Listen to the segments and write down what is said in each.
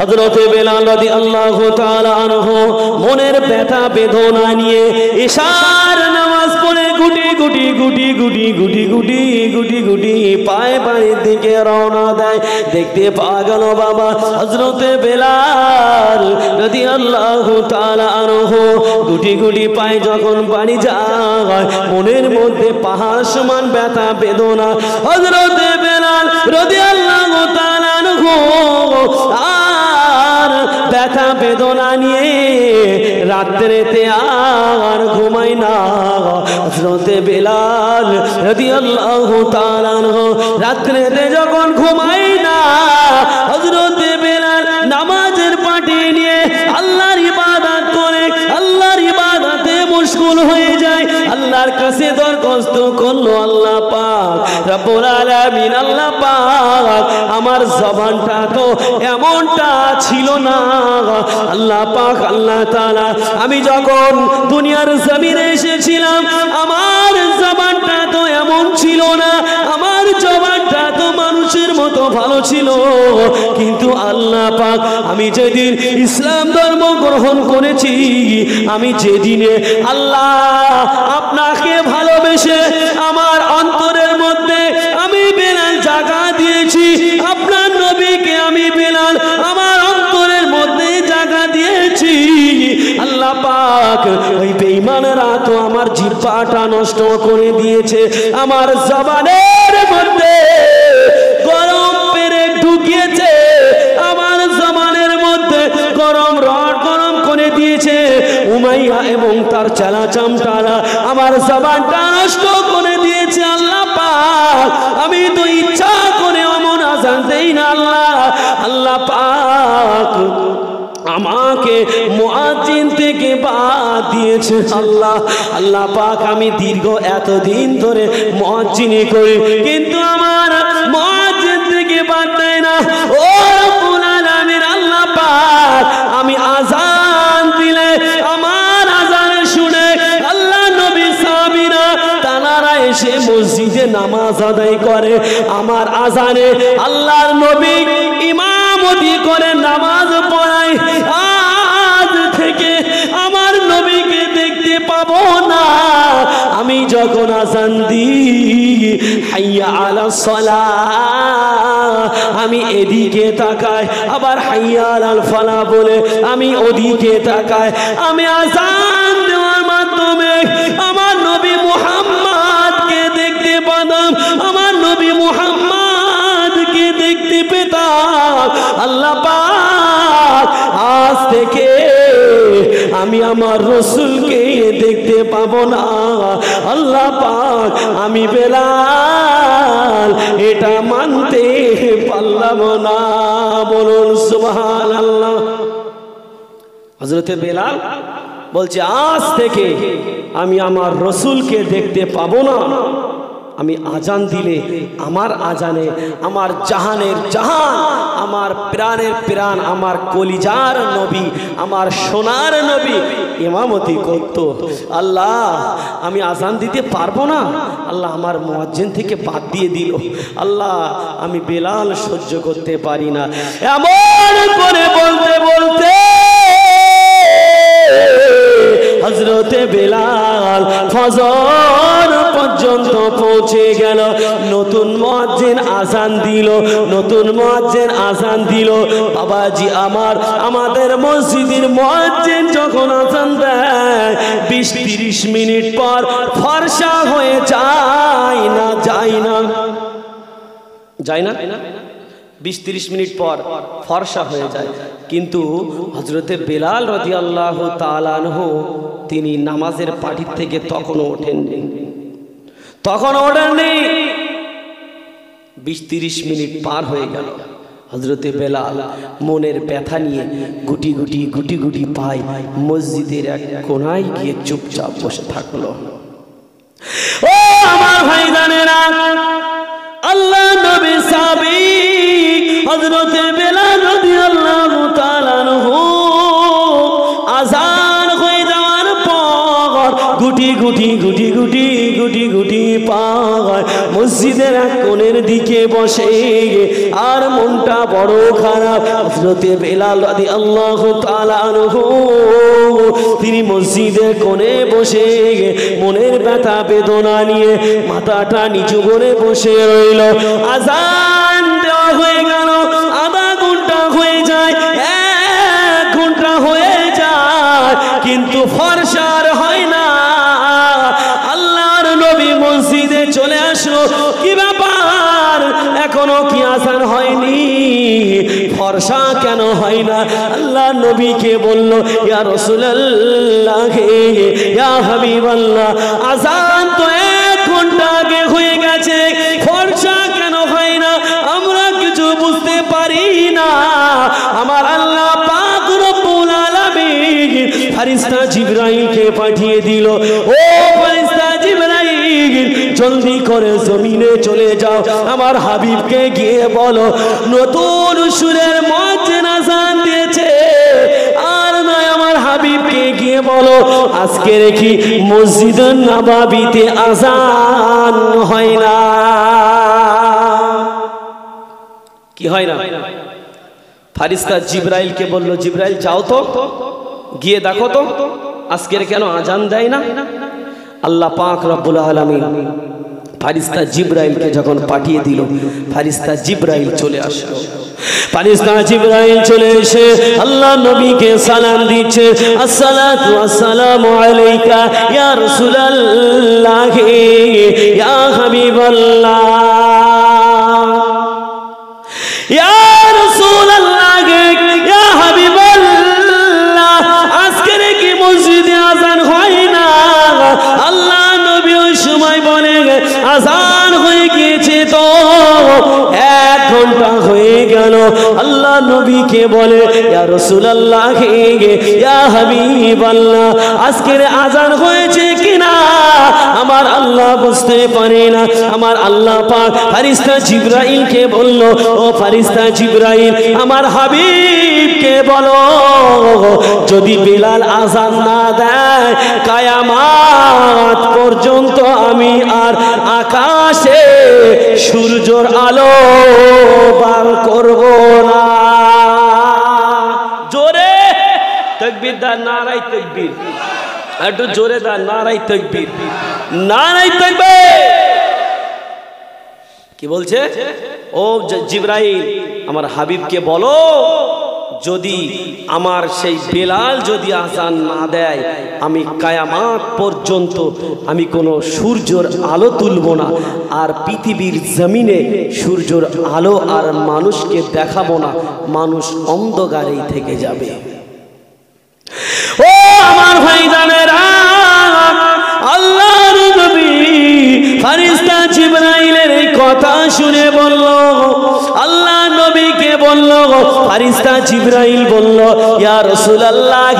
হযরতে বেলাল রাদিয়াল্লাহু তাআলা আনহু মনের ব্যথা বেদনা নিয়ে ইশার নামাজ পড়ে গুটি গুটি গুটি গুটি গুটি গুটি গুটি গুটি পায়ে বাড়ির দিকে রওনা দেয়। দেখতে পাওয়া গেল বাবা হযরতে বেলাল রাদিয়াল্লাহু তাআলা আনহু গুটি গুটি পায়ে যখন বাড়ি যায় মনের মধ্যে পাহাড় সমান ব্যথা বেদনা। হযরতে বেলাল রাদিয়াল্লাহু তাআলা আনহু আর ব্যথা বেদনা নিয়ে রাত্রেতে আর ঘুমায় না। হযরতে বেলাল রাদিয়াল্লাহু তাআলা আনহু রাত্রেতে যখন ঘুমায় না হযরতে বেলাল নামাজের পাটি নিয়ে আল্লাহর ইবাদত করে আল্লাহর ইবাদতে মশগুল হয়ে যায়। আল্লাহর কাছে দরখাস্ত করলো, আল্লাহ পাক রব্বুল আলামিন, আল্লাহ পাক আমার জবানটা তো এমনটা ছিল না। আল্লাহ পাক আল্লাহ তাআলা আমি যখন দুনিয়ার জমিনে এসেছিলাম আমার জবানটা তো এমন ছিল না, আমার জবানটা তো মানুষের মতো ভালো ছিল। কিন্তু আল্লাহ পাক আমি যেদিন ইসলাম ধর্ম গ্রহণ করেছি আমি যেদিনে আল্লাহ আপনাকে ভালোবেসে আমার অন্তরের মধ্যে আমি বেলাল জায়গা দিয়েছি, আপনার নবীকে আমি বেলাল আমার অন্তরের মধ্যে জায়গা দিয়েছি। আল্লাহ পাক ওই বেঈমানেরা তো আমার জিহ্বাটা নষ্ট করে দিয়েছে, আমার জবানের মধ্যে গরম পেরেক ঢুকিয়েছে, আমার জবানের মধ্যে গরম রড গরম করে দিয়েছে। উমাইয়া এবং তার চালা চামটারা আমার জবানটা নষ্ট করে দিয়েছে। আল্লাহ পাক আমি তো ইচ্ছা করে অমন আজান দেই না। আল্লাহ পাক আমাকে মুয়াজ্জিন থেকে বাদ দিয়েছে। আল্লাহ পাক আমি দীর্ঘ এতদিন ধরে মুয়াজ্জিনি করি কিন্তু আমার মুয়াজ্জিন থেকে বাদ দেয় না। ও রব্বুল আলামিন, আল্লাহ পাক আমি আযান দিলে আমার আযান শুনে আল্লাহ নবী সাহাবীরা তারা এসে মসজিদে নামাজ আদায় করে, আমার আযানে আল্লাহর নবী ইমামতি করে নামাজ পড়ায়। আজ থেকে আমার নবীকে দেখতে পাবো না। আমি যখন আযান দিই হাইয়া আলাস সালাহ আমি এদিকে তাকাই, আবার হাইয়া আলাল ফালাহ বলে আমি ওদিকে তাকাই। আমি আযান দেওয়ার মাধ্যমে আমার নবী মুহাম্মদকে দেখতে পেতাম, আমার নবী মুহাম্মদকে দেখতে পেতাম। আল্লাহ পাক আজ থেকে আমি আমার রাসূলকে দেখতে পাবো না। আল্লাহ পাক আমি বেলাল এটা মানতে পারলাম না। বলুন সুবহানাল্লাহ। হযরতে বেলাল বলছে আজ থেকে আমি আমার রাসূলকে দেখতে পাবো না। আমি আজান দিলে আমার আজানে আমার জাহানের জাহান, আমার প্রাণের প্রাণ, আমার কলিজার নবী, আমার সোনার নবী ইমামতি করত। আল্লাহ আমি আজান দিতে পারবো না, আল্লাহ আমার মুয়াজ্জিন থেকে বাদ দিয়ে দিল। আল্লাহ আমি বেলাল সহ্য করতে পারি না। এমন করে বলতে বলতে হযরতে বেলাল ফজর পর্যন্ত পৌঁছে গেল। নতুন মুয়াজ্জিন আযান দিল, নতুন মুয়াজ্জিন আযান দিল। বাবাজি আমার আমাদের মসজিদের মুয়াজ্জিন যখন আযান দেয় 20-30 মিনিট পর ফর্সা হয়ে যায় না, যায় না, যায় না, 20-30 মিনিট পর ফর্সা হয়ে যায়। কিন্তু হযরতে বেলাল রাদিয়াল্লাহু তাআলা আনহু তিনি নামাজের পাটি থেকে তখনও ওঠেননি, তখনও ওঠেননি। 20-30 মিনিট পার হয়ে গেল। হযরতে বেলাল মনের ব্যথা নিয়ে গুটি গুটি গুটি গুটি পায় মসজিদের এক কোণায় গিয়ে চুপচাপ বসে থাকলো। ও আমার ভাইজানেরা, আল্লাহ নবী সাহাবী হযরতে বেলাল রাদিয়াল্লাহু তাআলা আনহু আযান হয়ে যাওয়ার পর গুটি গুটি গুটি গুটি গুটি গুটি পায় মসজিদের এক কোণের দিকে বসে আর মন মনটা বড় খারাপ। হযরতে বেলাল রাদিয়াল্লাহু তাআলা আনহু তিনি মসজিদে কোণে বসে মনের ব্যথা বেদনা নিয়ে মাথাটা নিচু করে বসে রইল। আযান দেওয়া হয়ে গেল, আধা ঘন্টা হয়ে যায়, 1 ঘন্টা হয়ে যায়, কিন্তু ফরসার হয় না। আল্লাহর নবী মসজিদে চলে আসলো, কি ব্যাপার এখনো কি আযান হয়নি, ফরসা কেন হয় না? আল্লাহর নবীকে বলল, ইয়া রাসূলুল্লাহ, ইয়া হাবিবাল্লাহ, আযান তো 1 ঘন্টা আগে হয়ে গেছে, ফরসা কেন হয় না? আমরা কিছু বুঝতে পারি না। আমার আল্লাহ পাক রব্বুল আলামিন ফেরেশতা জিবরাইলকে পাঠিয়ে দিল, ও ফেরেশতা জিবরাইল, জলদি করে জমিনে চলে যাও, আমার হাবিবকে গিয়ে বলো নতুন সুরের মুয়াজ্জিন আযান দিয়েছে। আর নয়, আমার হাবিবকে গিয়ে বলো আজকে দেখি মসজিদ নববীতে আযান হয় না। কি হয় না? ফেরেশতা জিবরাইলকে বলল, জিবরাইল যাও তো, গিয়ে দেখো তো আজকের কেন আযান দেয় না। আল্লাহ পাক রব্বুল আলামিন ফেরেশতা জিবরাইলকে যখন পাঠিয়ে দিল, ফেরেশতা জিবরাইল চলে আসলো। ফেরেশতা জিবরাইল চলে এসে আল্লাহ নবীকে সালাম দিচ্ছে, আসসালাতু আসসালামু আলাইকা ইয়া রাসূলুল্লাহ, ইয়া হাবিবাল্লাহ, ইয়া রাসূলুল্লাহ, ইয়া হাবিবাল্লাহ, আজকের কি মসজিদে আযান হয় না? আল্লাহ নবী ওই সময় বলে, আযান হয়ে গিয়েছে তো, 1 ঘন্টা হয়ে গেল। আল্লাহ নবীকে বলে, ইয়া রাসূলুল্লাহ, ইয়া হাবিবাল্লাহ, আজকের আযান হয়েছে কিনা আমার আল্লাহ বুঝতে পারে না। আমার আল্লাহ পাক ফেরেশতা জিবরাইলকে বলল, ও ফেরেশতা জিবরাইল, আমার হাবিবকে বলো যদি বেলাল আযান না দেয়, কিয়ামত পর্যন্ত আমি আর আকাশে সূর্যের আলো বার করব না। জোরে তাকবীর দাও, নারায়ে তাকবীর, একটু জোরে দাও, নারায়ে তাকবীর, নারায়ে তাকবীর। কি বলছে? ও জিবরাইল, আমার হাবিবকে বলো যদি আমার সেই বেলাল যদি আযান না দেয়, আমি কিয়ামত পর্যন্ত আমি কোনো সূর্যের আলো তুলব না, আর পৃথিবীর জমিনে সূর্যের আলো আর মানুষকে দেখাবো না, মানুষ অন্ধকারেই থেকে যাবে। ও আমার ভাইজানেরা, আল্লাহর নবী ফেরেশতা জিবরাইলের এই কথা শুনে বলল, আল্লাহ নবীকে বলল, ফেরেশতা জিবরাইল বলল, ইয়া রাসূলুল্লাহ,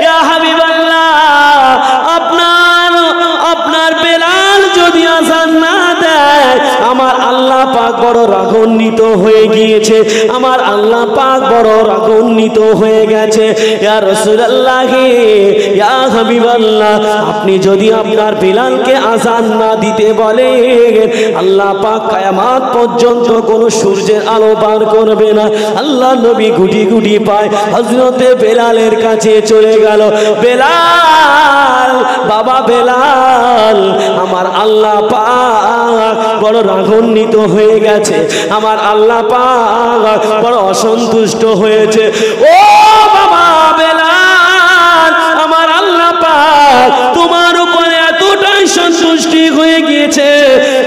ইয়া হাবিবাল্লাহ, আপনার বেলাল যদি আযান না দেয়, আমার আল্লাহ পাক বড় রাগান্বিত হয়ে গিয়েছে, আমার আল্লাহ পাক বড় রাগান্বিত হয়ে গেছে। ইয়া রাসূলুল্লাহ, ইয়া হাবিবাল্লাহ, আপনি যদি আপনার বেলালকে আযান না দিতে বলেন, আল্লাহ পাক কিয়ামত পর্যন্ত কোনো সূর্যের আলো বার করবে না। আল্লাহ নবী গুটি গুটি পায় হযরতে বেলালের কাছে চলে গেল। বেলাল, বাবা বেলাল, আমার আল্লাহ পাক বড় রাগান্বিত হয়ে গেছে, আমার আল্লাহ পাক বড় অসন্তুষ্ট হয়েছে। ও বাবা বেলাল, আমার আল্লাহ পাক তোমার উপরে এতটাই সন্তুষ্টি হয়ে গিয়েছে,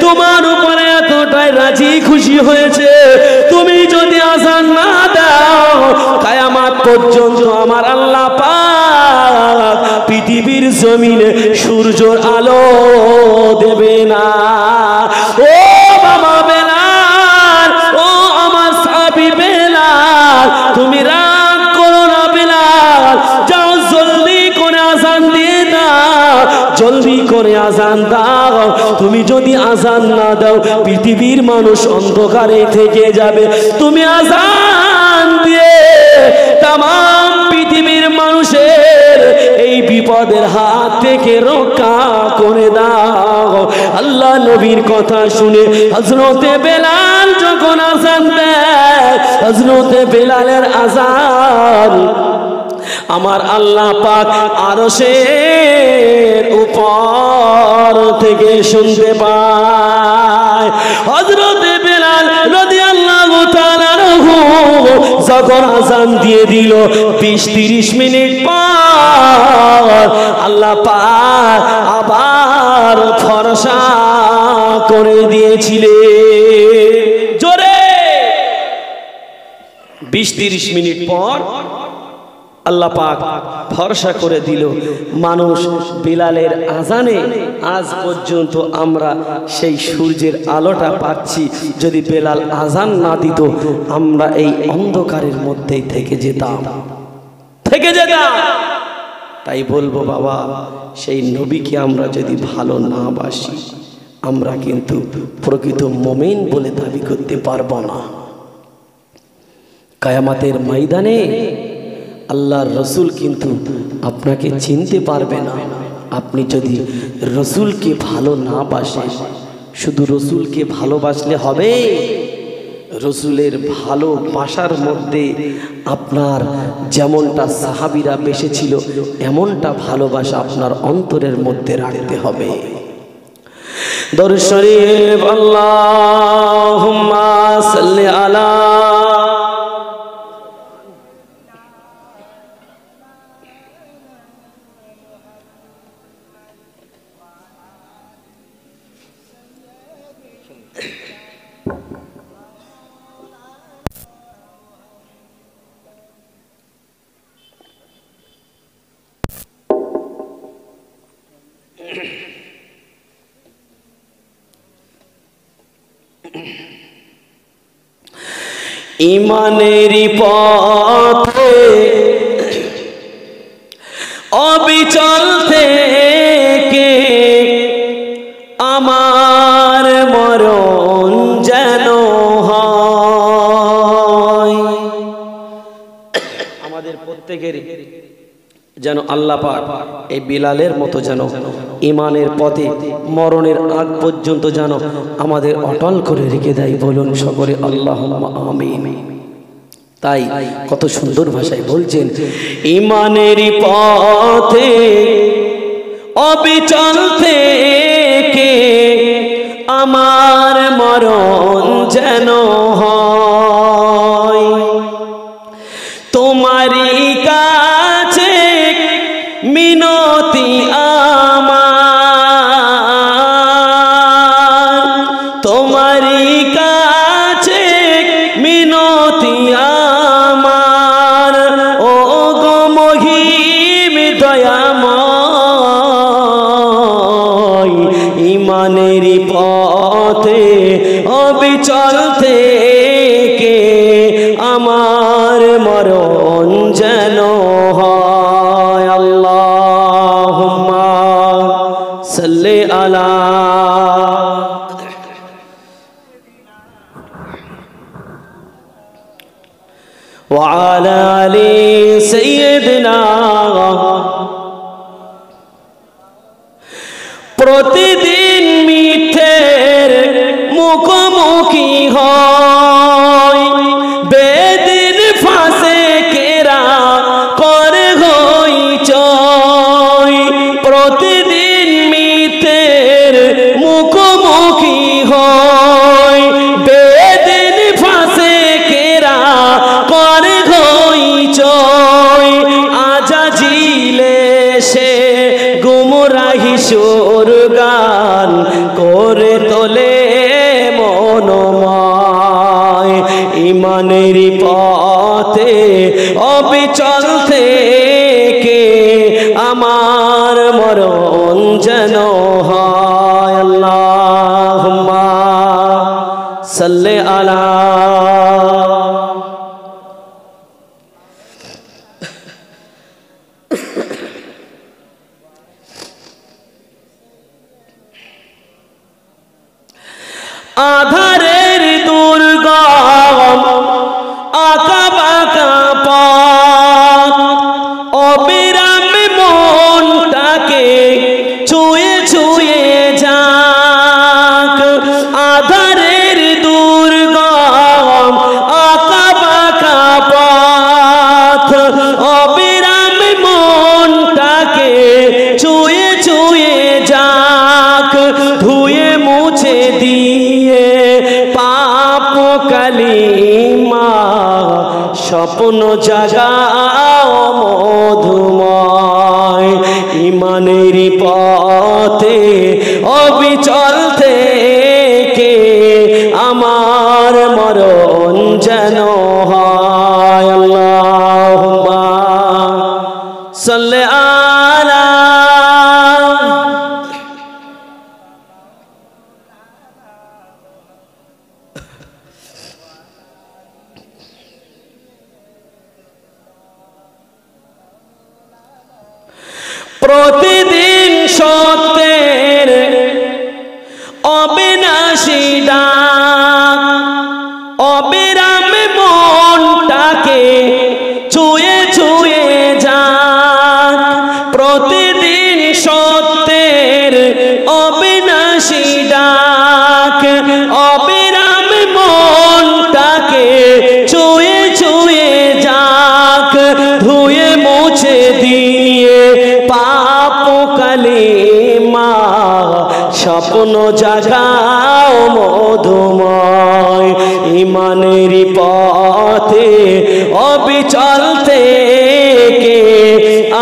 তোমার উপরে এতটাই রাজি খুশি হয়েছে, তুমি যদি আযান না দাও, কিয়ামত পর্যন্ত আমার আল্লাহ পাক পৃথিবীর জমিনে সূর্যের আলো দেবে না। ও বাবা বেলাল, ও আমার সাহাবী বেলাল, তুমি রাগ করো না বেলাল, যাও জলদি করে আযান দিয়ে দাও, জলদি করে আযান দাও। তুমি যদি আযান না দাও, পৃথিবীর মানুষ অন্ধকারে থেকে যাবে। তুমি আযান দিয়ে তামাম পৃথিবীর মানুষের এই বিপদের হাত থেকে রক্ষা করে দাও। আল্লাহ নবীর কথা শুনে হযরতে বেলাল যখন আযান দেয়, হযরতে বেলালের আযান আমার আল্লাহ পাক আরশের উপর থেকে শুনতে পায়। হযরতে বেলাল রাদিয়াল্লাহু তাআলা যখন আযান দিয়ে দিল 20-30 মিনিট পর আল্লাহ পাক আবার ফরসা করে দিয়েছিলেন। জোরে 20-30 মিনিট পর আল্লাহ পাক ভরসা করে দিল। মানুষ বিলালের আজানে আজ পর্যন্ত আমরা সেই সূর্যের আলোটা পাচ্ছি। যদি বেলাল আজান না দিত আমরা এই অন্ধকারের মধ্যেই থেকে যেতাম। তাই বলবো বাবা, সেই নবীকে আমরা যদি ভালো না বাসি আমরা কিন্তু প্রকৃত মুমিন বলে দাবি করতে পারবো না। কিয়ামতের ময়দানে আল্লাহর রসুল কিন্তু আপনাকে চিনতে পারবে না। আপনি যদি রসুলকে ভালো না বাসেন, শুধু রসুলকে ভালোবাসলে হবে? রসুলের ভালোবাসার মধ্যে আপনার যেমনটা সাহাবীরা বেসেছিল এমনটা ভালোবাসা আপনার অন্তরের মধ্যে রাখতে হবে। দরুদ শরীফ আল্লাহুম্মা সাল্লি আলা ইমানেরই পথে অবিচল থেকে আমার মরণ যেন হয়। আমাদের প্রত্যেকেরই যেন আল্লাহ পাক এই বিলালের মতো যেন ইমানের পথে মরণের আগ পর্যন্ত যেন আমাদের অটল করে রেখে দেয়। বলুন সকলে আল্লাহুম্মা আমিন। তাই কত সুন্দর ভাষায় বলছেন, ইমানেরই পথে অবিচল থেকে আমার মরণ যেন হয়। তোমারই কাছে মিনতি আমার, তোমারই কাছে মিনতি আমার, ও গো মহিম দয়াময়। ইমানেরই পথে অবিচল থেকে আমার মরণ যেন হয়। আল্লাহুম্মা সাল্লি আলা ওয়া আলা আলি সাইয়্যিদিনা। প্রতিদিন মিথ্যের মুখোমুখি হয়, বেদিন ফাঁসে কেরা করে হইচই। প্রতিদিন মিথ্যের মুখোমুখি হয়, বেদিন ফাঁসে কেরা করে হইচই। আজাজিলে সে গুমরাহি সুর গান করে তোলে মনোময়। ইমানেরই পথে অবিচল থেকে আমার মরণ যেন হয়। আল্লাহুম্মা সাল্লি আলা আধারের দুর্গম আঁকা বাঁকা পথ, কালিমা স্বপ্ন জাগাও মধুময় ইমানের পথে অবিচল থেকে আমার মরণ যেন হয় আল্লাহুম্মা সাল্লি আলা প্রতিদিন সত্যের অবিনাশী ডাক অবিরাম মনটাকে ছুঁয়ে ছুঁয়ে যাক প্রতিদিন সত্যের অবিনাশী ডাক অবিরাম মনটাকে ছুঁয়ে ছুঁয়ে যাক ধুয়ে মুছে দিয়ে পাপ কালিমা স্বপ্ন জাগাও মধুময় ইমানের পথে অবিচল থেকে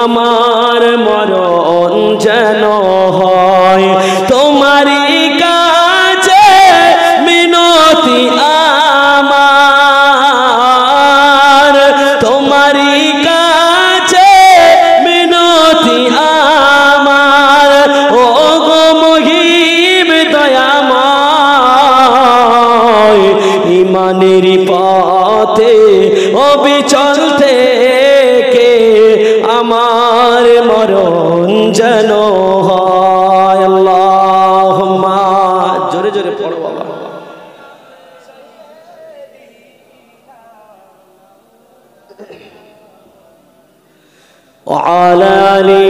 আমার মরণ যেন হয় তোমারই কাছে মিনতি আমার তোমারই কাছে মিনতি আমার ও গো মহিম দয়াময় ইমানের পথে অবিচল থেকে আমার মরণ যেন হয় আল্লাহুম্মা জোরে জোরে পড়ো বাবা وعلى آله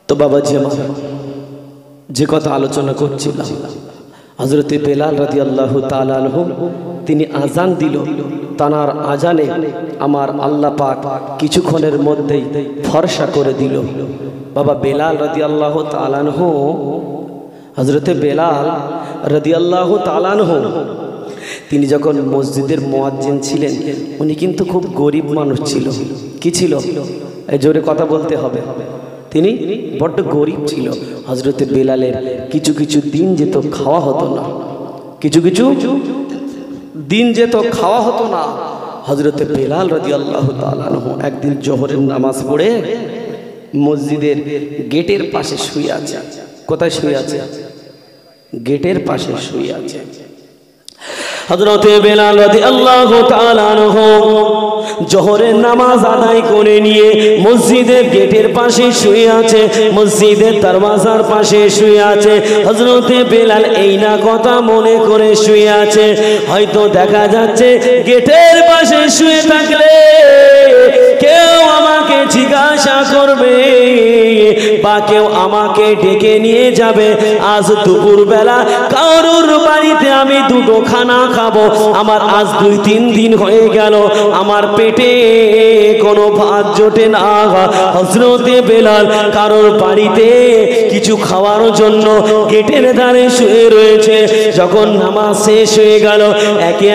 তো বাবা যে কথা আলোচনা করছিলাম হযরতে বেলাল রাদিয়াল্লাহু তাআলা আনহু তিনি আজান দিল তানার আজানে আমার আল্লাহ পাক কিছুক্ষণের মধ্যেই ফরসা করে দিল বাবা বেলাল রাদিয়াল্লাহু তাআলা আনহু হযরতে বেলাল রাদিয়াল্লাহু তাআলা আনহু তিনি যখন মসজিদের মুয়াজ্জিন ছিলেন উনি কিন্তু খুব গরিব মানুষ ছিল কি ছিল এই জোরে কথা বলতে হবে তিনি বড় গরিব ছিল হযরতে বেলালের কিছু কিছু দিন যেত খাওয়া হতো না কিছু কিছু দিন যেত খাওয়া হতো না হযরতে বেলাল রাদিয়াল্লাহু তাআলা আনহু একদিন জোহরের নামাজ পড়ে মসজিদের গেটের পাশে শুয়ে আছে কোথায় শুয়ে আছে গেটের পাশে শুয়ে আছে হযরতে বেলাল রাদিয়াল্লাহু তাআলা আনহু জোহরের নামাজ আদায় করে নিয়ে মসজিদের গেটের পাশে শুয়ে আছে মসজিদের দরওয়াজার পাশে শুয়ে আছে হযরতে বেলাল এই না কথা মনে করে শুয়ে আছে হয়তো দেখা যাচ্ছে গেটের পাশে শুয়ে থাকলে কেউ আমাকে জিজ্ঞাসা করবে বা কেউ আমাকে ডেকে নিয়ে যাবে আজ দুপুর বেলা কারোর বাড়িতে আমি দুটো খানা খাবো আমার আজ 2-3 দিন হয়ে গেল আমার পেটে কোনো ভাত জোটে না হযরতে বেলাল কারোর বাড়িতে কিছু খাওয়ার জন্য গেটের ধারে শুয়ে রয়েছে যখন নামাজ শেষ হয়ে গেল একে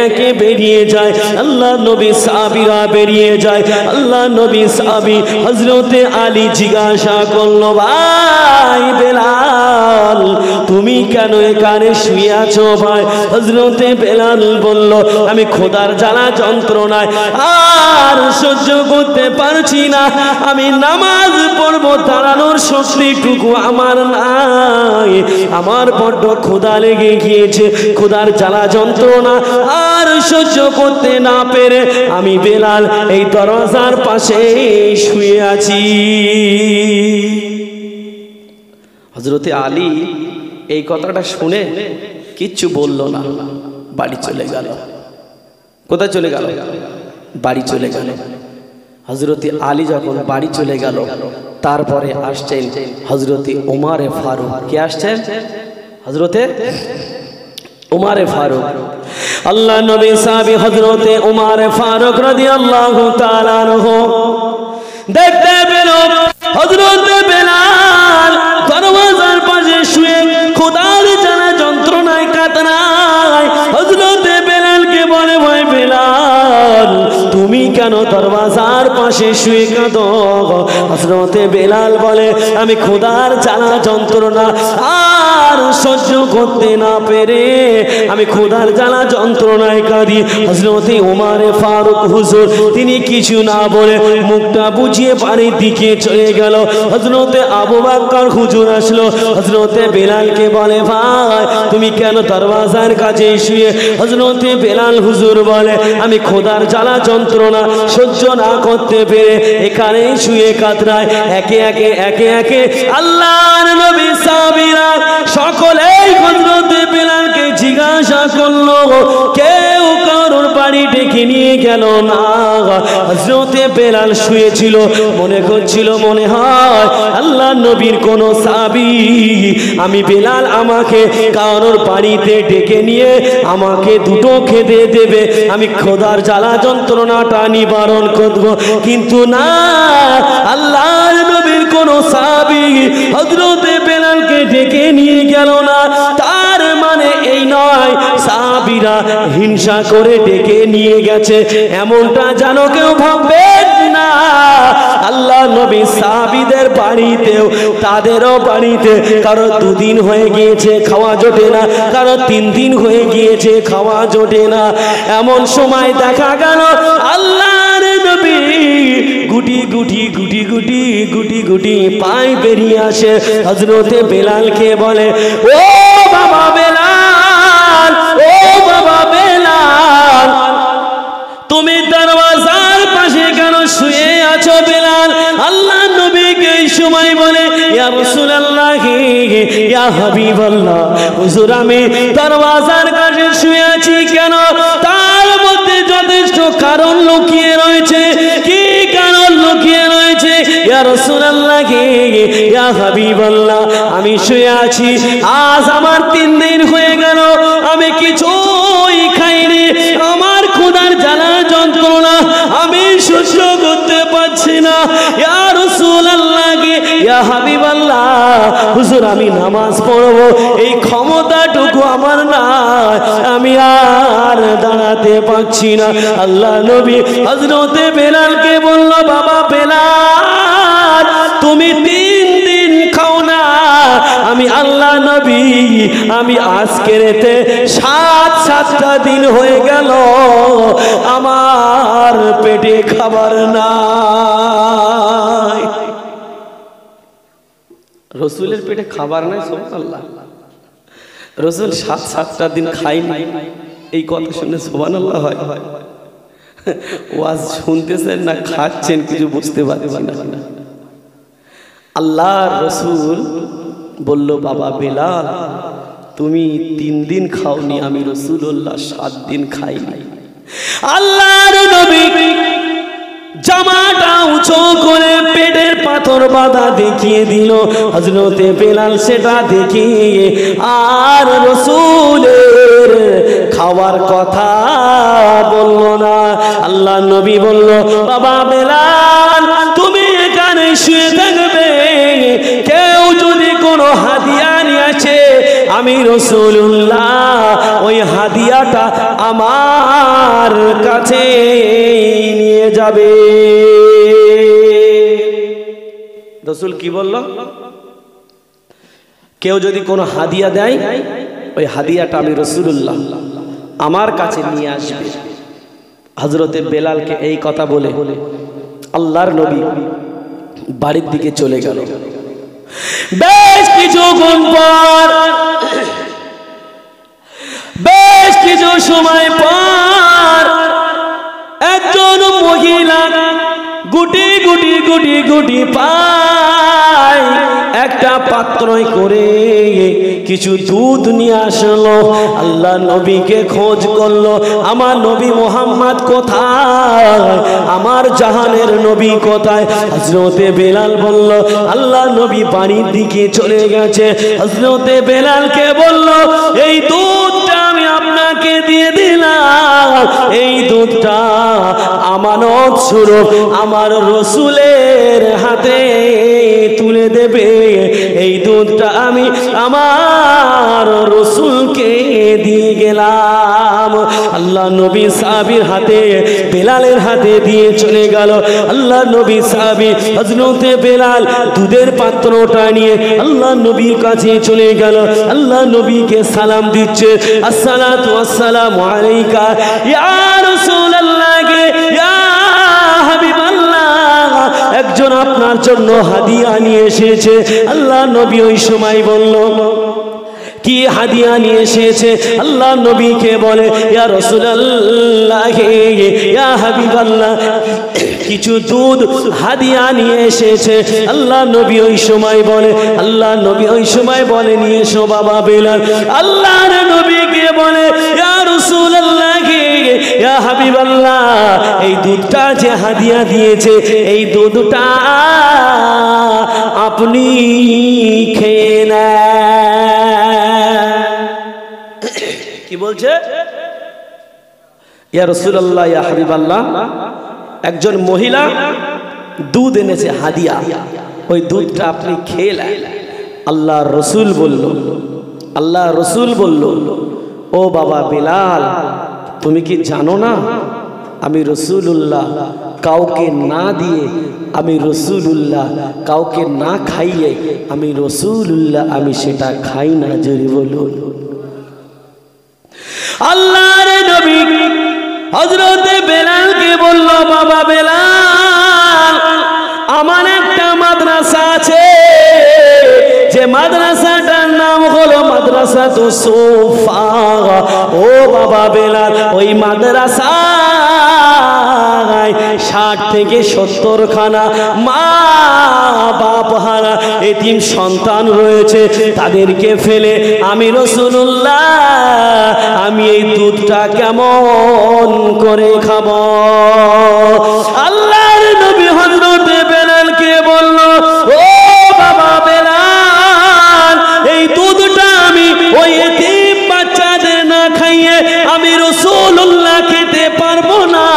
একে বেরিয়ে যায় আল্লাহ নবী সাহাবীরা বেরিয়ে যায় আল্লাহ নবী সাহাবী হযরতে আলী জিজ্ঞাসা করলো ভাই বেলাল তুমি কেন এখানে শুয়ে আছো ভাই হযরতে বেলাল বলল আমি খোদার জ্বালা যন্ত্রণায় আর সহ্য করতে পারছি না আমি নামাজ পড়বো দাঁড়ানোর শক্তিটুকু আমার নাই আমার বড্ড ক্ষুধা লেগে গিয়েছে ক্ষুধার জ্বালা যন্ত্রণা আর সহ্য করতে না পেরে আমি বেলাল এই দরজার পাশে শুয়ে আছি হযরতে আলী এই কথাটা শুনে কিচ্ছু বলল না বাড়ি চলে গেল কোথায় চলে গেল বাড়ি চলে গেল হযরতে আলী যখন বাড়ি চলে গেল তারপরে আসছেন হযরতে ওমরে ফারুক কে আসছেন হযরতে ওমরে ফারুক আল্লাহ নবী সাহাবী হযরতে ওমরে ফারুক রাদিয়াল্লাহু তাআলা আনহু দেখতে পেল হযরতে বেলাল পাশে শুয়ে কাঁদো। হযরতে বেলাল বলে আমি খোদার জ্বালা যন্ত্রণা আর সহ্য করতে না পেরে আমি খোদার জ্বালা যন্ত্রণায় কাঁদি। হযরতে ওমরে ফারুক হুজুর তিনি কিছু না বলে মুখটা বুঝিয়ে বাড়ির দিকে চলে গেল। হযরতে আবু বকর হুজুর আসলো, হযরতে বেলালকে বলে ভাই তুমি কেন দরওয়াজার কাছে শুয়ে? হযরতে বেলাল হুজুর বলে আমি খোদার জ্বালা যন্ত্রণা সহ্য না করতে পেরে এখানে শুয়ে কাতরায়। একে একে আল্লাহর নবী সাহাবীরা সকলেই হযরতে বেলালকে জিজ্ঞাসা করলো, কেউ কারোর বাড়ি ডেকে নিয়ে গেল না। হযরতে বেলাল শুয়েছিল, মনে করছিল মনে হয় আল্লাহ নবীর কোন সাহাবী আমি বেলাল আমাকে কারোর বাড়িতে ডেকে নিয়ে আমাকে দুটো খেতে দেবে, আমি খোদার জ্বালা যন্ত্রণাটা নিবারণ করব। কিন্তু না, আল্লাহর নবীর কোন সাহাবী হযরতে বেলালকে ডেকে নিয়ে গেল না। তার মানে এই নয় সাহাবীরা হিংসা করে ডেকে নিয়ে গেছে, এমনটা যেন কেউ ভাববে না। আল্লাহ নবী সাহাবীদের বাড়িতেও তাদেরও বাড়িতে কারো 2 দিন হয়ে গিয়েছে খাওয়া জোটে না, কারো 3 দিন হয়ে গিয়েছে খাওয়া জোটে না। এমন সময় দেখা গেল আল্লাহর নবী গুটি গুটি গুটি গুটি গুটি গুটি পায়ে বেরিয়ে আসে। হযরতে বেলালকে বলে ও বাবা বেলাল, ও বাবা বেলাল তুমি দরওয়াজার পাশে কেন শুয়ে আছো? বেলাল আল্লাহ নবীকে এই সময় বলে ইয়া রাসূলুল্লাহ ইয়া হাবিবাল্লাহ হুজুর আমি দরওয়াজার কাছে শুয়ে আছি কেন? তার মধ্যে যথেষ্ট কারণ লুকিয়ে রয়েছে। কি কারণ লুকিয়ে রয়েছে? ইয়া রাসূলুল্লাহ ইয়া হাবিবাল্লাহ আমি শুয়ে আছি, আজ আমার 3 দিন হয়ে গেল আমি কিছুই খাইনি, আমার ক্ষুধার জ্বালা যন্ত্রণা আমি সহ্য করতে পারছি না। ইয়া রাসূলুল্লাহ ইয়া হাবিবাল্লাহ হুজুর আমি নামাজ পড়ব এই ক্ষমতাটুকু আমার নাই, আমি আর দাঁড়াতে পারছি না। আল্লাহ নবী হযরতে বেলালকে বলল বাবা বেলাল তুমি 3 দিন খাও না, আমি আল্লাহ নবী আমি আজকে রাতে 7টা দিন হয়ে গেল আমার পেটে খাবার নাই। রসুলের পেটে খাবার নাই, সুবহানাল্লাহ। রসুল 7টা দিন খায়নি, এই কথা শুনে সুবহানাল্লাহ হয়। ওয়াজ শুনতেছেন না খাচ্ছেন কিছু বুঝতে পারছেন না। আল্লাহর রসুল বলল বাবা বেলাল তুমি 3 দিন খাওনি, আমি রাসূলুল্লাহ 7 দিন খাইনি। আল্লাহর নবী জামাটা উঁচু করে পেটের পাথর বাঁধা দেখিয়ে দিল। হযরতে বেলাল সেটা দেখিয়ে আর রাসূলের খাওয়ার কথা বলল না। আল্লাহ নবী বলল বাবা বেলাল তুমি এখানে শুয়ে থাকবে, কেউ যদি কোনো হাদিয়া নিয়ে আসে আমি রাসূলুল্লাহ ওই হাদিয়াটা আমার কাছে নিয়ে যাবে। রাসূল কি বলল? কেউ যদি কোনো হাদিয়া দেয় ওই হাদিয়াটা আমি রাসূলুল্লাহ আমার কাছে নিয়ে আসবে। হযরতে বেলালকে এই কথা বলে আল্লাহর নবী বাড়ির দিকে চলে গেল। বেশ কিছুক্ষণ পর, বেশ কিছু সময় পর একজন মহিলা গুটি গুটি গুটি গুটি পায় একটা পাত্রয় করে কিছু দুধ নিয়ে আসলো। আল্লাহ নবীকে খোঁজ করলো, আমার নবী মুহাম্মদ কোথায়, আমার জাহানের নবী কোথায়? হযরতে বেলাল বলল আল্লাহ নবী বাড়ির দিকে চলে গেছে। হযরতে বেলালকে বলল এই দুধটা আমি আপনাকে দিয়ে দিলাম, এই দুধটা আমানত স্বরূপ আমার রাসূলের হাতে তুলে দেবে। এই দুধটা আমি আমার রাসূলকে দিয়ে গেলাম। সালাম আল্লাহ নবী সাহাবীর হাতে বেলালের হাতে দিয়ে চলে গেল। আল্লাহ নবী সাহাবী হযরতে বেলাল দুধের পাত্রটা নিয়ে আল্লাহ নবীর কাছে চলে গেল। আল্লাহ নবীকে সালাম দিচ্ছে, আসসালাতু ওয়াসসালামু আলাইকা ইয়া রাসূলুল্লাহ, ইয়া হাবিবাল্লাহ, একজন আপনার জন্য হাদিয়া নিয়ে এসেছে। আল্লাহ নবী ওই সময় বলল, কি হাদিয়া নিয়ে এসেছে? আল্লাহ নবীকে বলে, ইয়া রাসূলুল্লাহ, ইয়া হাবিবাল্লাহ, কিছু দুধ হাদিয়া নিয়ে এসেছে। আল্লাহ নবী ওই সময় বলে, আল্লাহ নবী ওই সময় বলে, নিয়ে এসো বাবা বেলাল। আল্লাহর নবীকে বলে, ইয়া রাসূলুল্লাহ, ইয়া হাবিবাল্লাহ, এই দুধটা যে হাদিয়া দিয়েছে, এই দুধটা আপনি খেয়ে নেন। কি বলছে? ইয়া রাসূলুল্লাহ, ইয়া হাবিবাল্লাহ, একজন মহিলা দুধ এনেছে হাদিয়া, ওই দুধটা আপনি খেয়ে নেন। আল্লাহ রসুল বলল, আল্লাহ রসুল বলল, ও বাবা বেলাল, তুমি কি জানো না আমি রাসূলুল্লাহ কাউকে না দিয়ে, আমি রাসূলুল্লাহ কাউকে না খাইয়ে, আমি রাসূলুল্লাহ আমি সেটা খাই না। জোরে বলুন। আল্লাহর নবী হযরতে বেলালকে বলল, বাবা বেলাল, আমার একটা মাদ্রাসা আছে, যে মাদ্রাসাটার নাম হলো মাদ্রাসাতু সুফা। ও বাবা বেলাল, ওই মাদ্রাসা 60 থেকে 70 খানা মা বাপ হারা এতিম সন্তান রয়েছে, তাদেরকে ফেলে আমি রাসূলুল্লাহ আমি এই দুধটা কেমন করে খাবো? আল্লাহর নবী হযরতে বেলালকে বলল, ও বাবা বেলাল, এই দুধটা আমি ওই এতিম বাচ্চাদের না খাইয়ে আমি রাসূলুল্লাহ খেতে পারবো না।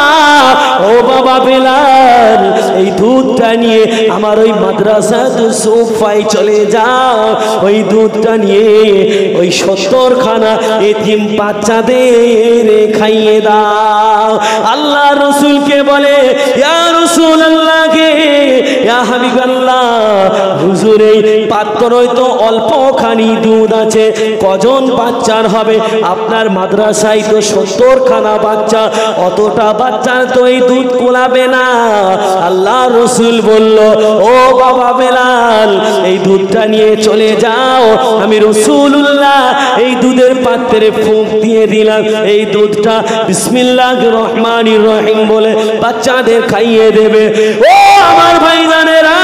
ও বাবা বেলাল, এই দুধটা নিয়ে আমার ওই মাদ্রাসাতু সুফায় চলে যাও, ওই দুধটা নিয়ে ওই 70 খানা এতিম বাচ্চাদের খাইয়ে দাও। আল্লাহ রসুলকে বলে, ইয়া রাসূলুল্লাহ, ইয়া হাবিবাল্লাহ, হুজুর এই পাত্রই তো অল্পখানি দুধ আছে, কজন বাচ্চার হবে? আপনার মাদ্রাসায় তো 70 খানা বাচ্চা, অতটা বাচ্চার তো এই দুধ কোলাবে না। আল্লাহ রসুল বলল, ও বাবা বেলাল, এই দুধটা নিয়ে চলে যাও, আমি রাসূলুল্লাহ এই দুধের পাত্রে ফুঁক দিয়ে দিলাম, এই দুধটা বিসমিল্লাহির রহমানির রহিম বলে বাচ্চাদের খাইয়ে দেবে। ও আমার ভাইজানেরা,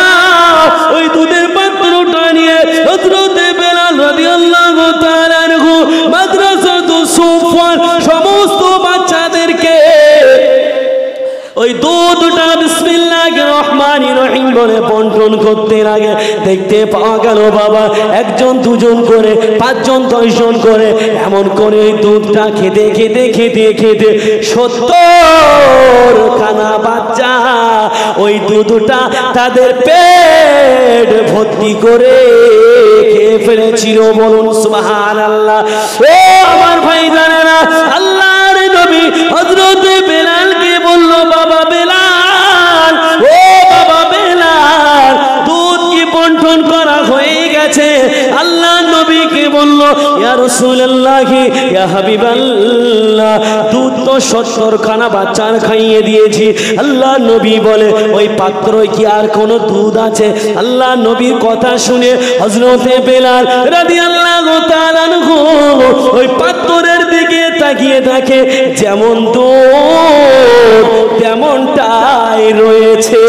ওই দুধের পাত্রটা নিয়ে হযরতে বেলাল রাদিয়াল্লাহু তাআলা আনহু মাদ্রাসাতু সুফার সমস্ত বাচ্চাদেরকে ওই দুধটা বিসমিল্লাহির রহমানির রহিম বলে বন্টন করতে লাগে। দেখতে পাওয়া গেল বাবা, একজন দুজন করে, 5 জন 10 জন করে, এমন করে ওই দুধটা খেতে খেতে খেতে খেতে 70 খানা বাচ্চা ওই দুধটা তাদের পেট ভর্তি করে খেয়ে ফেলেছিল। বলুন সুবহানাল্লাহ। ও আমার ভাইজানেরা, আল্লাহর নবী হযরতে বেলালকে বলল, বাবা বেলাল, ও বাবা বেলাল, দুধ কি বন্টন করা হয়ে গেছে? আল্লাহ নবীকে বলল, ইয়া রাসূলুল্লাহ, ইয়া হাবিবাল্লাহ, দুধ তো 70 খানা বাচ্চার খাইয়ে দিয়েছি। আল্লাহ নবী বলে, ওই পাত্রয় কি আর কোনো দুধ আছে? আল্লাহ নবীর কথা শুনে হযরতে বেলাল রাদিয়াল্লাহু তাআলা আনহু ওই পাত্রের দিকে তাকিয়ে দেখে, যেমন দুধ তেমনটাই রয়েছে।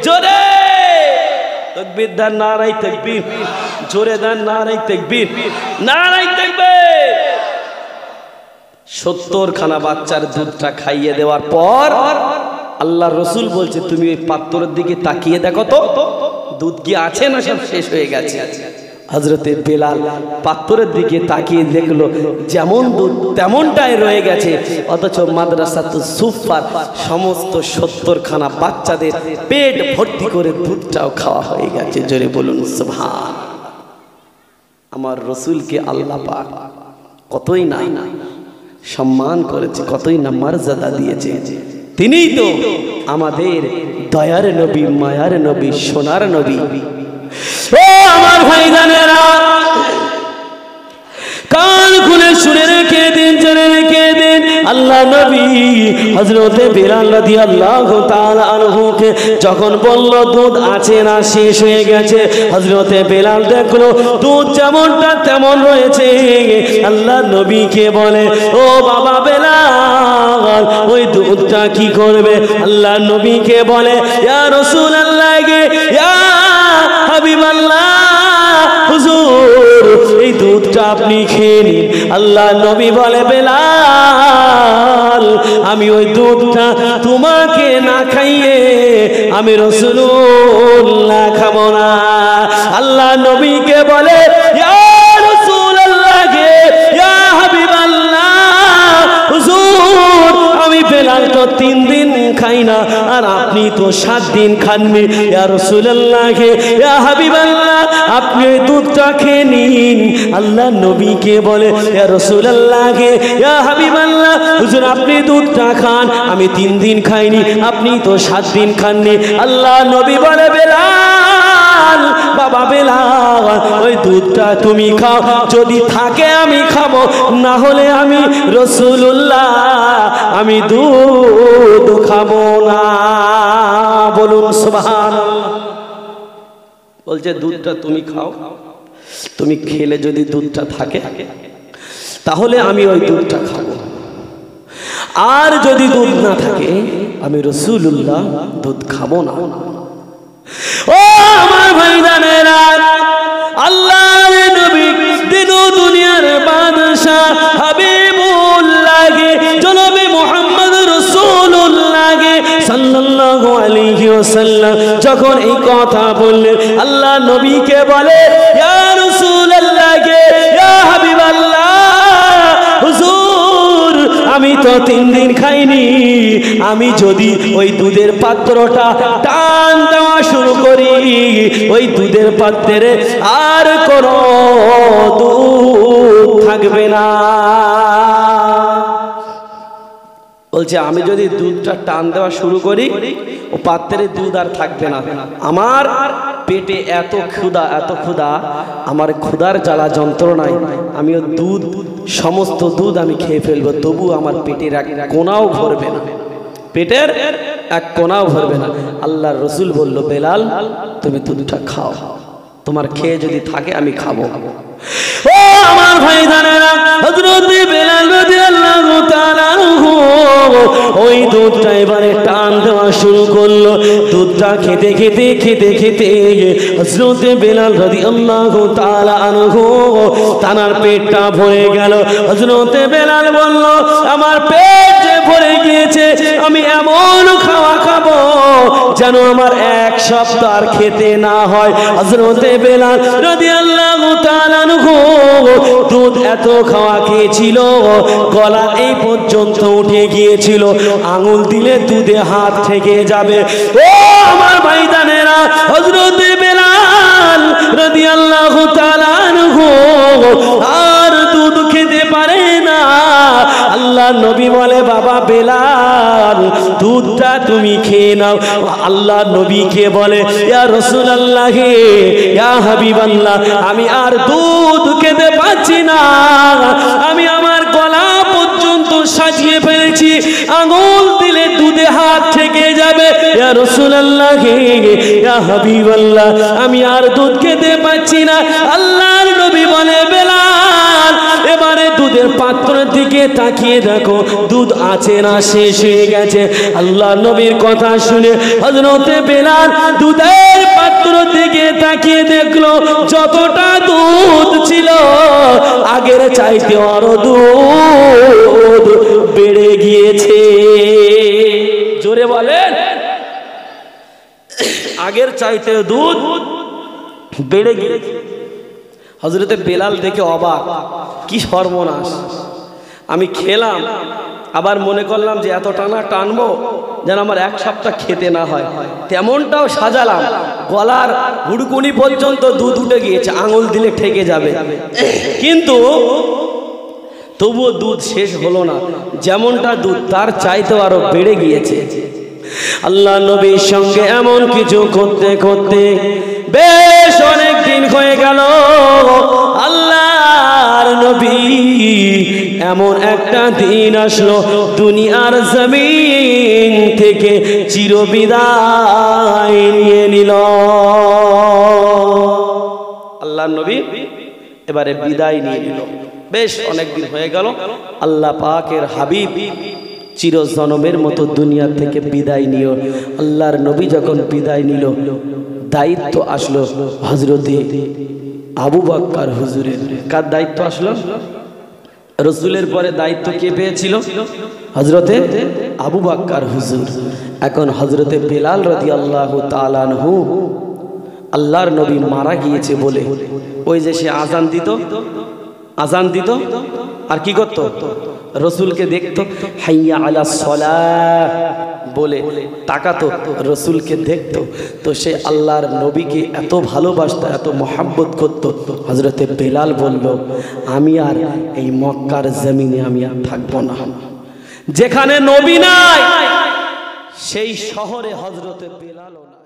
জোরে তাকবীর দেন, নারায়ে তাকবীর। জোরে দেন, নারায়ে তাকবীর, নারায়ে তাকবীর। 70 খানা বাচ্চার দুধটা খাইয়ে দেওয়ার পর আল্লাহ রসুল বলছে, তুমি ওই পাত্রের দিকে তাকিয়ে দেখো তো দুধ কি আছে না সব শেষ হয়ে গেছে। হযরতে বেলাল পাত্রের দিকে তাকিয়ে দেখলো, যেমন দুধ তেমনটাই রয়ে গেছে, অথচ মাদ্রাসাতু সুফার সমস্ত 70 খানা বাচ্চাদের পেট ভর্তি করে দুধটাও খাওয়া হয়ে গেছে। জোরে বলুন সুবহান। আমার রসুলকে আল্লাহ পাক কতই না সম্মান করেছে, কতই না মর্যাদা দিয়েছে। তিনিই তো আমাদের দয়ার নবী, মায়ার নবী, সোনার নবী। ও আমার ভাইজানেরা, কান খুলে শুনে রেখে দিন, জেনে রেখে দিন, আল্লাহ নবী হযরতে বেলাল রাদিয়াল্লাহু তাআলা আনহুকে যখন বলল দুধ আছে না শেষ হয়ে গেছে, হযরতে বেলাল দেখলো দুধ যেমনটা তেমন রয়েছে। আল্লাহ নবীকে বলে, ও বাবা বেলাল, ওই দুধটা কি করবে? আল্লাহ নবীকে বলে, ইয়া রাসূলুল্লাহ, ইয়া হাবিবাল্লাহ, হুজুর এই দুধটা আপনি খেয়ে নিন। আল্লাহ নবী বলে, বেলাল, আমি ওই দুধটা তোমাকে না খাইয়ে আমি রাসূলুল্লাহ খাবো না। আল্লাহ নবীকে বলে, ইয়া রাসূলুল্লাহ, ইয়া হাবিবাল্লাহ, হুজুর আমি বেলাল তো 3 দিন খাই না, আর আপনি তো 7 দিন খাননি। ইয়া রাসূলুল্লাহ, ইয়া হাবিবাল্লাহ, আপনি ওই দুধটা খেয়ে নিন। আল্লাহ নবীকে বলে, ইয়া রাসূলুল্লাহ, ইয়া হাবিবাল্লাহ, হুজুর আপনি দুধটা খান, আমি 3 দিন খাইনি, আপনি তো 7 দিন খাননি। আল্লাহ নবী বলে, বেলাল, বাবা বেলাল, ওই দুধটা তুমি খাও, যদি থাকে আমি খাবো, না হলে আমি রাসূলুল্লাহ আমি দুধ খাবো না। বলুন সুবহানাল্লাহ। বলছে দুধটা তুমি খাও, তুমি খেলে যদি দুধটা থাকে তাহলে আমি ওই দুধটা খাবো, আর যদি দুধ না থাকে আমি রাসূলুল্লাহ দুধ খাবো না। ও আমার ভাইজানেরা, আল্লাহর নবী দিন দুনিয়ার বাদশা হাবিবুল্লাহ জনাবে মুহাম্মদ রাসূলুল্লাহ সাল্লাল্লাহু আলাইহি ওয়াসাল্লাম যখন এই কথা বললেন, আল্লাহ নবীকে বলে, ইয়া রাসূলুল্লাহ, ইয়া হাবিবাল্লাহ, হুজুর আমি তো 3 দিন খাইনি, আমি যদি ওই দুধের পাত্রটা টান দেওয়া শুরু করি, ওই দুধের পাত্রে আর কোনো দুধ থাকবে না। বলছে আমি যদি দুধটা টান দেওয়া শুরু করি, ও পাত্রে দুধ আর থাকবে না। আমার পেটে এত ক্ষুধা, এত ক্ষুধা, আমার ক্ষুধার জ্বালা যন্ত্রণায় আমি ও দুধ, সমস্ত দুধ আমি খেয়ে ফেলবো, তবু আমার পেটের এক কোনাও ভরবে না, পেটের এক কোনাও ভরবে না। আল্লাহর রাসূল বলল, বেলাল তুমি দুধটা খাও, তোমার খেয়ে যদি থাকে আমি খাবো। ও আমার ভাইজানেরা, হযরত বেলাল রাদিয়াল্লাহু তাআলা আনহু ওই দুধটা এবারে টান দেওয়া শুরু করলো। দুধটা খেতে খেতে খেতে খেতে হযরত বেলাল রাদিয়াল্লাহু তাআলা আনহু তানার পেটটা ভরে গেল। হযরত বেলাল বলল, আমার পেট যে ভরে গিয়েছে, আমি এমন খাওয়া খাবো যেন আমার 1 সপ্তাহ আর খেতে না হয়। হযরত বেলাল রাদিয়াল্লাহু তাআলা আনহু দুধ এত খাওয়া খেয়েছিল, গলা এই পর্যন্ত উঠে গিয়েছিল, আঙুল দিলে দুধে হাত থেকে যাবে। ও আমার ভাইজানেরা, হযরত বেলাল রাদিয়াল্লাহু তাআলা আনহু আর দুধ খেতে পারে না। আল্লাহ নবী বলে, বাবা বেলাল দুধটা তুমি খেয়ে নাও। আল্লাহ নবীকে বলে, ইয়া রাসূলুল্লাহ, ইয়া হাবিবাল্লাহ, আমি আর দুধ খেতে পাচ্ছি না, আমি আমার গলা পর্যন্ত সাজিয়ে ফেলেছি, আঙুল দিলে দুধে হাত থেকে যাবে। ইয়া রাসূলুল্লাহ, ইয়া হাবিবাল্লাহ, আমি আর দুধ খেতে পাচ্ছি না। আল্লাহর নবী বলে, বেলাল এবারে দুধের পাত্রের দিকে তাকিয়ে দেখো, দুধ আছে না শেষ হয়ে গেছে। আল্লাহ নবীর কথা শুনে হযরত বেলাল দুধের পাত্রের দিকে তাকিয়ে দেখলো, যতটা দুধ ছিল আগের চাইতে আরো দুধ বেড়ে গিয়েছে। জোরে বলেন, আগের চাইতে দুধ বেড়ে গিয়েছে। হযরত বেলাল দেখে অবাক, কি সর্বনাশ, আমি খেলাম, আবার মনে করলাম যে এত টানা টানবো যেন আমার 1 সপ্তাহ খেতে না হয়, তেমনটাও সাজালাম, গলার হুড়কুনি পর্যন্ত দুধ উঠে গিয়েছে, আঙুল দিলে ঠেকে যাবে। কিন্তু তবুও দুধ শেষ হলো না, যেমনটা দুধ তার চাইতেও আরো বেড়ে গিয়েছে। আল্লাহ নবীর সঙ্গে এমন কিছু করতে করতে বেশ অনেক দিন হয়ে গেল। আল্লাহর নবী এমন একটা দিন আসলো, দুনিয়ার জমিন থেকে চিরবিদায় নিয়ে নিল। আল্লাহর নবী এবারে বিদায় নিয়ে নিল। বেশ অনেক দিন হয়ে গেল। আল্লাহ পাকের হাবিব চিরজনমের মতো দুনিয়া থেকে বিদায় নিও। আল্লাহর নবী যখন বিদায় নিল, দায়িত্ব আসলো হযরতে আবু বকর হুজুরের। কার দায়িত্ব আসলো? রাসূলের পরে দায়িত্ব কে পেয়েছিল? হযরতে আবু বকর হুজুর। এখন হযরতে বেলাল রাদিয়াল্লাহু তাআলা আনহু, আল্লাহর নবী মারা গিয়েছে বলে ওই যে সে আজান দিত আর কি করত? রসুলকে দেখতো, হাইয়া আলা সলাহ বলে তাকাতো, রসুলকে দেখতো। তো সে আল্লাহর নবীকে এত ভালোবাসতো, এত মহাব্বত করত। হযরতে বেলাল বলল, আমি আর এই মক্কার জমিনে আমি আর থাকবো না। যেখানে নবী নাই সেই শহরে হযরতে বেলালও নাই।